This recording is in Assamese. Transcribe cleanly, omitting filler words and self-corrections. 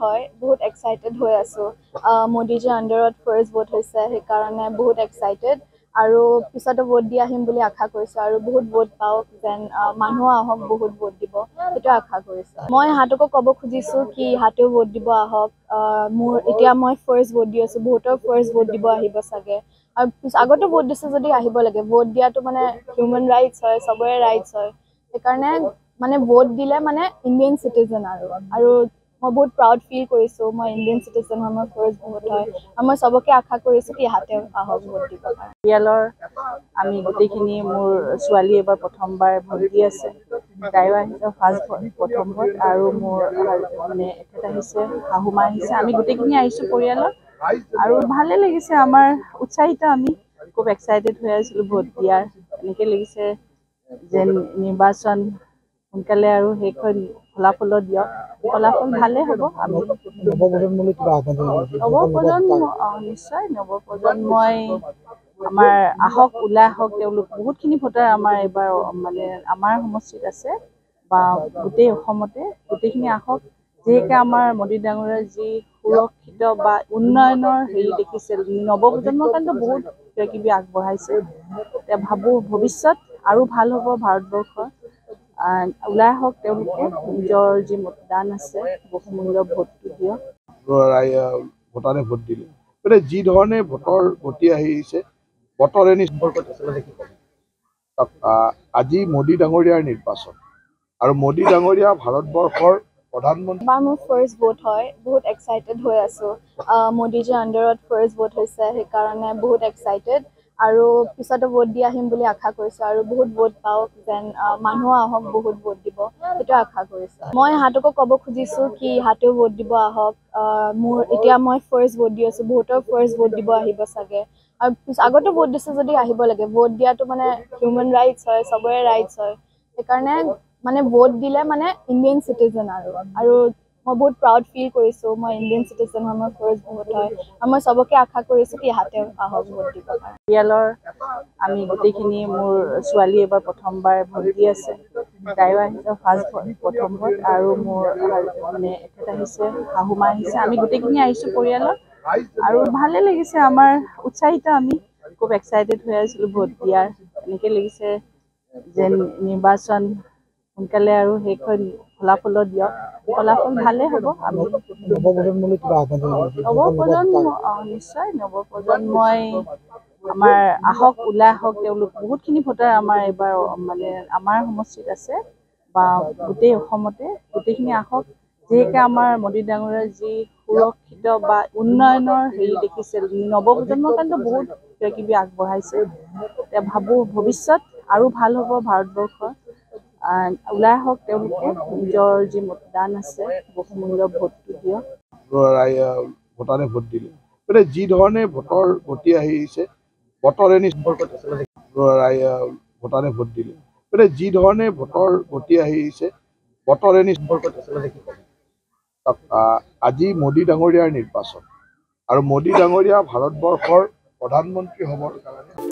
হয় বহুত এক্সাইটেড হৈ আছো মোদীজীৰ আণ্ডাৰত ফাৰ্ষ্ট ভোট হৈছে সেইকাৰণে বহুত এক্সাইটেড আৰু পিছতো ভোট দি আহিম বুলি আশা কৰিছো আৰু বহুত ভোট পাওক যেন মানুহ আহক বহুত ভোট দিব সেইটো আশা কৰিছো মই ইহঁতকো ক'ব খুজিছো কি ইহঁতেও ভোট দিব আহক মোৰ এতিয়া মই ফাৰ্ষ্ট ভোট দি আছো বহুতৰ ফাৰ্ষ্ট ভোট দিব আহিব চাগে আৰু আগতো ভোট দিছে যদি আহিব লাগে ভোট দিয়াটো মানে হিউমেন ৰাইটছ হয় চবৰে ৰাইটছ হয় সেইকাৰণে মানে ভোট দিলে মানে ইণ্ডিয়ান চিটিজেন আৰু মই বহুত প্ৰাউড ফিল কৰিছোঁ মই ইণ্ডিয়ান চিটিজেন হয় মোৰ ফাৰ্ষ্ট ভোট হয় আৰু মই চবকে আশা কৰিছোঁ কি ইহঁতে আহক ভোট দিব কাৰণে পৰিয়ালৰ আমি গোটেইখিনি মোৰ ছোৱালী এবাৰ প্ৰথমবাৰ ভোট দি আছে তাইও আহিছে ফাৰ্ষ্ট প্ৰথম ভোট আৰু মোৰ মানে এখেত আহিছে শাহুমা আহিছে আমি গোটেইখিনি আহিছোঁ পৰিয়ালৰ আৰু ভালে লাগিছে আমাৰ উৎসাহিত আমি খুব এক্সাইটেড হৈ আছিলোঁ ভোট দিয়াৰ এনেকৈ লাগিছে যেন নিৰ্বাচন সোনকালে আৰু শেষ হৈ ফলাফলো দিয়ক ফলাফল ভালেই হ'ব আমি নৱপ্ৰজন্ম নিশ্চয় নৱপ্ৰজন্মই আমাৰ আহক ওলাই আহক তেওঁলোক বহুতখিনি ভোটাৰ আমাৰ এইবাৰ মানে আমাৰ সমষ্টিত আছে বা গোটেই অসমতে গোটেইখিনি আহক যিহেতু আমাৰ মোদী ডাঙৰীয়াৰ যি সুৰক্ষিত বা উন্নয়নৰ হেৰি দেখিছে নৱপ্ৰজন্মৰ কাৰণেতো বহুত কিবা কিবি আগবঢ়াইছে এতিয়া ভাবোঁ ভৱিষ্যত আৰু ভাল হ'ব ভাৰতবৰ্ষৰ ওলাই আহক তেওঁলোকে নিজৰ যি মতদান আছে বহুমূল্য ভোটটো দিয়ক ভোটাৰে ভোট দিলে মানে যি ধৰণে ভোটৰ গতি আহিছে বতৰে আজি মোদী ডাঙৰীয়াৰ নিৰ্বাচন আৰু মোদী ডাঙৰীয়া ভাৰতবৰ্ষৰ প্ৰধানমন্ত্ৰী এবাৰ মোৰ ফাৰ্ষ্ট ভোট হয় বহুত এক্সাইটেড হৈ আছো মোদীজীৰ আণ্ডাৰত ফাৰ্ষ্ট ভোট হৈছে সেইকাৰণে বহুত এক্সাইটেড আৰু পিছতো ভোট দি আহিম বুলি আশা কৰিছো আৰু বহুত ভোট পাওক যেন মানুহ আহক বহুত ভোট দিব সেইটো আশা কৰিছো মই ইহঁতকো ক'ব খুজিছো কি ইহঁতেও ভোট দিব আহক মোৰ এতিয়া মই ফাৰ্ষ্ট ভোট দি আছো বহুতৰ ফাৰ্ষ্ট ভোট দিব আহিব চাগে আৰু আগতো ভোট দিছে যদি আহিব লাগে ভোট দিয়াটো মানে হিউমেন ৰাইটছ হয় চবৰে ৰাইটছ হয় সেইকাৰণে মানে ভোট দিলে মানে ইণ্ডিয়ান চিটিজেন আৰু মই বহুত প্ৰাউড ফিল কৰিছোঁ মই ইণ্ডিয়ান চিটিজেন হয় মোৰ ফাৰ্ষ্ট ভোট হয় আৰু মই চবকে আশা কৰিছোঁ কি ইহঁতে আহক ভোট দিব কাৰণে পৰিয়ালৰ আমি গোটেইখিনি মোৰ ছোৱালী এবাৰ প্ৰথমবাৰ ভোট দি আছে তাইও আহিছে ফাৰ্ষ্ট প্ৰথম ভোট আৰু মোৰ মানে এখেত আহিছে শাহুমা আহিছে আমি গোটেইখিনি আহিছোঁ পৰিয়ালৰ আৰু ভালে লাগিছে আমাৰ উৎসাহিত আমি খুব এক্সাইটেড হৈ আছিলোঁ ভোট দিয়াৰ এনেকৈ লাগিছে যেন নিৰ্বাচন সোনকালে আৰু শেষ হৈ ফলাফলো দিয়ক ফলাফল ভালেই হ'ব আমি নৱপ্ৰজন্ম নিশ্চয় নৱপ্ৰজন্মই আমাৰ আহক ওলাই আহক তেওঁলোক বহুতখিনি ভোটাৰ আমাৰ এইবাৰ মানে আমাৰ সমষ্টিত আছে বা গোটেই অসমতে গোটেইখিনি আহক যিহেতু আমাৰ মোদী ডাঙৰীয়াৰ যি সুৰক্ষিত বা উন্নয়নৰ হেৰি দেখিছে নৱপ্ৰজন্মৰ কাৰণেতো বহুত কিবা কিবি আগবঢ়াইছে এতিয়া ভাবোঁ ভৱিষ্যত আৰু ভাল হ'ব ভাৰতবৰ্ষৰ ওলাই আহক তেওঁলোকে নিজৰ যি মতদান আছে বহুমূল্য ভোটটো দিয়ক ভোটাৰে ভোট দিলে মানে যি ধৰণে ভোটৰ গতি আহিছে বতৰে ভোটাৰে ভোট দিলে মানে যি ধৰণে ভোটৰ গতি আহিছে বতৰে আজি মোদী ডাঙৰীয়াৰ নিৰ্বাচন আৰু মোদী ডাঙৰীয়া ভাৰতবৰ্ষৰ প্ৰধানমন্ত্ৰী হ'বৰ কাৰণে